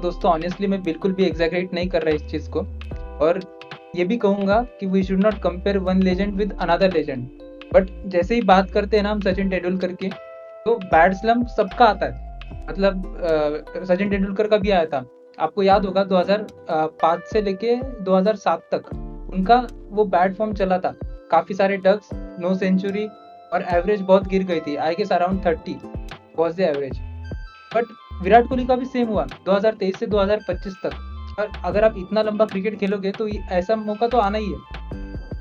दोस्तों ऑनेस्टली मैं बिल्कुल भी एग्जैगरेट नहीं कर रहा इस चीज़ को, और ये भी कहूँगा कि we should not compare one legend with another legend. But जैसे ही बात करते हैं ना हम सचिन तेंदुलकर की, तो बैड स्लम्प सबका आता है। मतलब सचिन तेंदुलकर का भी आया था, आपको याद होगा 2005 से लेके 2007 तक उनका वो बैड फॉर्म चला था, काफ़ी सारे डक्स, नो सेंचुरी, और एवरेज बहुत गिर गई थी, I guess around 30 was the average. But Virat Kohli का भी सेम हुआ 2023 से 2025 तक। और अगर आप इतना लंबा क्रिकेट खेलोगे तो ऐसा मौका तो आना ही है।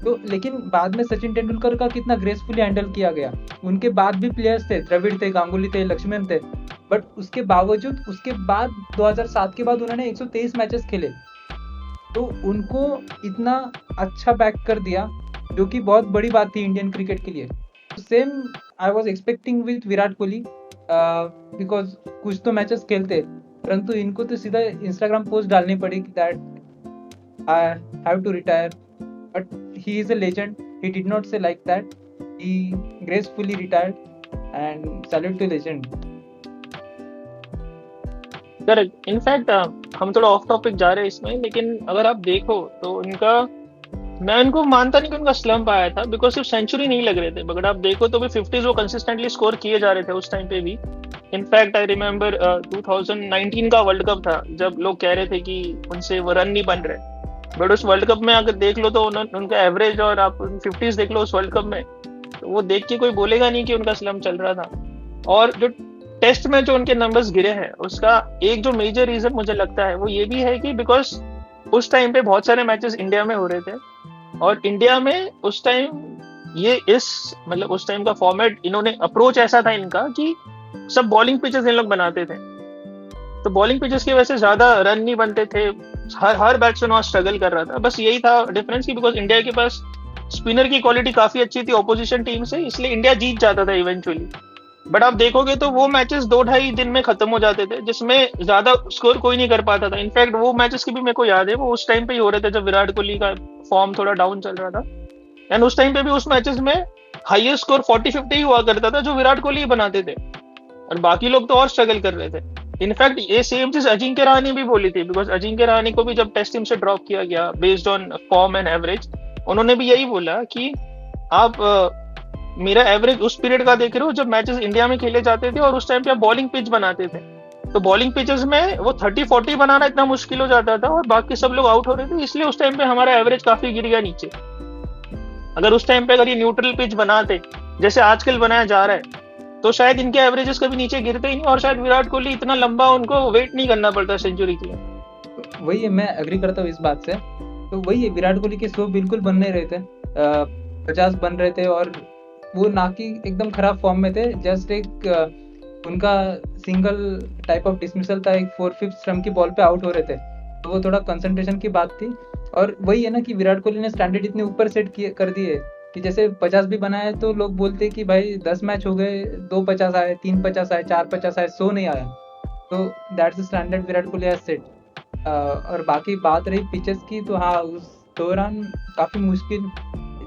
तो लेकिन बाद में सचिन तेंदुलकर का कितना ग्रेसफुली हैंडल किया गया। उनके बाद भी प्लेयर्स थे, द्रविड़ थे, गांगुली थे, लक्ष्मण थे, बट उसके बावजूद उसके बाद 2007 के बाद उन्होंने 123 मैचेस खेले, तो उनको इतना अच्छा बैक कर दिया, जो कि बहुत बड़ी बात थी इंडियन क्रिकेट के लिए। Same I was expecting with Virat Kohli, because कुछ तो मैचेस खेलते, परंतु इनको तो सीधा इंस्टाग्राम पोस्ट डालनी पड़ी that I have to retire, but he is a legend. He did not say like that. He gracefully retired, and salute to legend. Correct. In fact हम थोड़ा ऑफ टॉपिक जा रहे हैं इसमें, लेकिन अगर आप देखो तो उनका, मैं उनको मानता नहीं कि उनका स्लम्प आया था, बिकॉज सिर्फ सेंचुरी नहीं लग रहे थे। अगर आप देखो तो भी 50s वो कंसिस्टेंटली स्कोर किए जा रहे थे उस टाइम पे भी। इनफैक्ट आई रिमेम्बर 2019 का वर्ल्ड कप था, जब लोग कह रहे थे कि उनसे वो रन नहीं बन रहे, बट उस वर्ल्ड कप में अगर देख लो तो उनका एवरेज और आप 50s देख लो उस वर्ल्ड कप में, तो वो देख के कोई बोलेगा नहीं कि उनका स्लम्प चल रहा था। और जो टेस्ट में जो उनके नंबर्स गिरे हैं, उसका एक जो मेजर रीजन मुझे लगता है वो ये भी है कि बिकॉज उस टाइम पे बहुत सारे मैचेस इंडिया में हो रहे थे, और इंडिया में उस टाइम ये मतलब उस टाइम का फॉर्मेट, इन्होंने अप्रोच ऐसा था इनका कि सब बॉलिंग पिचेस इन लोग बनाते थे, तो बॉलिंग पिचेस की वजह से ज्यादा रन नहीं बनते थे, हर बैट्समैन वहां स्ट्रगल कर रहा था। बस यही था डिफरेंस, की बिकॉज इंडिया के पास स्पिनर की क्वालिटी काफी अच्छी थी ऑपोजिशन टीम से, इसलिए इंडिया जीत जाता था इवेंचुअली। बट आप देखोगे तो वो मैचेस 2-2.5 दिन में खत्म हो जाते थे, जिसमें ज्यादा स्कोर कोई नहीं कर पाता था। इनफैक्ट वो मैचेस की भी मेरे को याद है, वो उस टाइम पे ही हो रहे थे जब विराट कोहली का फॉर्म थोड़ा डाउन चल रहा था, एंड उस टाइम पे भी उस मैचेस में हाईएस्ट स्कोर 40-50 ही हुआ करता था, जो विराट कोहली बनाते थे, और बाकी लोग तो और स्ट्रगल कर रहे थे। इनफैक्ट ये सेम चीज अजिंक्य रहाणे भी बोली थी, बिकॉज अजिंक्य रहाणे को भी जब टेस्ट टीम से ड्रॉप किया गया based on form and average, उन्होंने भी यही बोला कि आप मेरा एवरेज उस पीरियड का देख रहे हो जब मैचेस इंडिया में खेले जाते थे, और उस टाइम पे आप बॉलिंग पिच बनाते थे, तो बॉलिंग पिचेस में वो 30-40 बनाना इतना मुश्किल हो जाता था, और बाकी सब लोग आउट हो रहे थे, इसलिए उस टाइम पे हमारा एवरेज काफी गिर गया नीचे। अगर उस टाइम पे अगर ये न्यूट्रल पिच बनाते जैसे आजकल बनाया जा रहा है, तो शायद इनके एवरेजेस कभी नीचे गिरते ही नहीं, और शायद विराट कोहली इतना लंबा उनको वेट नहीं करना पड़ता सेंचुरी के लिए। वही है, मैं एग्री करता हूँ इस बात से। तो वही है, विराट कोहली के 100 बिल्कुल बन नहीं रहे थे, 50 बन रहे थे, और वो ना कि एकदम खराब फॉर्म में थे। जस्ट एक उनका सिंगल टाइप ऑफ डिसमिसल था, एक 4/5 स्टंप की बॉल पे आउट हो रहे थे, तो वो थोड़ा कंसंट्रेशन की बात थी। और वही है ना कि विराट कोहली ने स्टैंडर्ड इतने ऊपर सेट कर दिए कि जैसे 50 भी बनाए तो लोग बोलते कि भाई 10 मैच हो गए, 2 50 आए, 3 50 आए, 4 50 आए, 100 नहीं आया। तो that's the standard Virat Kohli has set. और बाकी बात रही पिचेस की, तो हाँ उस दौरान काफ़ी मुश्किल,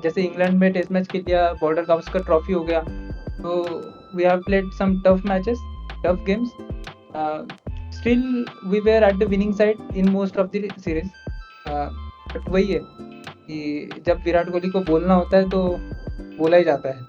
जैसे इंग्लैंड में टेस्ट मैच खेल लिया, बॉर्डर गावस्कर ट्रॉफी हो गया, तो we have played some tough matches, tough games, still we were at the winning side in most of the series. But वही है कि जब विराट कोहली को बोलना होता है तो बोला ही जाता है।